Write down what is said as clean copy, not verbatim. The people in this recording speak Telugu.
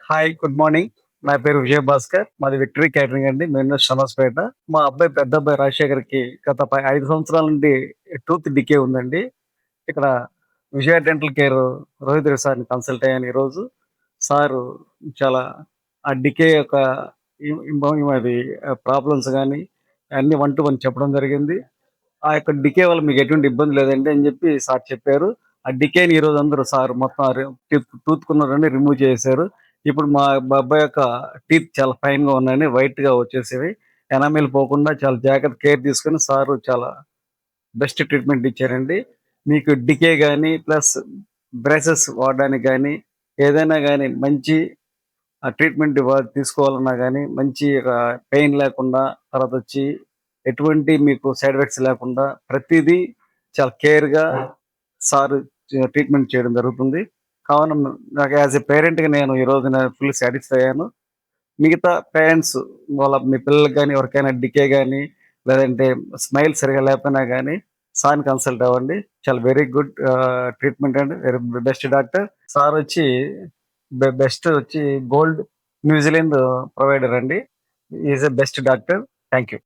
హాయ్. Good morning. నా పేరు విజయభాస్కర్. మాది విక్టరీ క్యాటరింగ్ అండి. మేము షమస్పేట. మా అబ్బాయి పెద్ద అబ్బాయి రాజశేఖర్‌కి గత 5 సంవత్సరాల నుండి టూత్ డికే ఉందండి. ఇక్కడ విజయ డెంటల్ కేర్ రోహిత్ రెడ్డి సార్‌ని కన్సల్ట్ అయ్యాను ఈరోజు. సారు చాలా ఆ డికే యొక్క అది ప్రాబ్లమ్స్ గాని అన్నీ వన్ టు వన్ చెప్పడం జరిగింది. ఆ యొక్క డికే వల్ల మీకు ఎటువంటి ఇబ్బంది లేదండి అని చెప్పి సార్ చెప్పారు. ఆ డికేని ఈరోజు అందరూ సార్ మొత్తం టూత్ కార్నర్‌లన్నీ రిమూవ్ చేసేసారు. ఇప్పుడు మా అబ్బాయి యొక్క టీత్ చాలా ఫైన్‌గా ఉన్నాయండి. వైట్‌గా వచ్చేసేవి. ఎనామెల్ పోకుండా చాలా జాగ్రత్త కేర్ తీసుకొని సారు చాలా బెస్ట్ ట్రీట్మెంట్ ఇచ్చారండి. మీకు డికే గాని ప్లస్ బ్రేసెస్ వాడడానికి గాని, ఏదైనా గాని మంచి ట్రీట్మెంట్ తీసుకోవాలన్నా గాని మంచి పెయిన్ లేకుండా తర్వాతొచ్చి ఎటువంటి మీకు సైడ్ ఎఫెక్ట్స్ లేకుండా ప్రతీదీ చాలా కేర్‌గా సారు ట్రీట్మెంట్ చేయడం జరుగుతుంది. కావున నాకు యాస్ ఎ పేరెంట్‌గా నేను ఫుల్ సాటిస్ఫై అయ్యాను. మిగతా పేరెంట్స్ మీ పిల్లలకి గాని, ఎవరికైనా డికే గాని, లేదంటే స్మైల్ సరిగ్గా లేకపోయినా గాని సార్‌ని కన్సల్ట్ అవ్వండి. చాలా వెరీ గుడ్ ట్రీట్మెంట్ అండి. Very best doctor. సారొచ్చి బెస్ట్ వచ్చి గోల్డ్ న్యూజిలాండ్ ప్రొవైడర్ అండి. He is a best doctor. Thank you.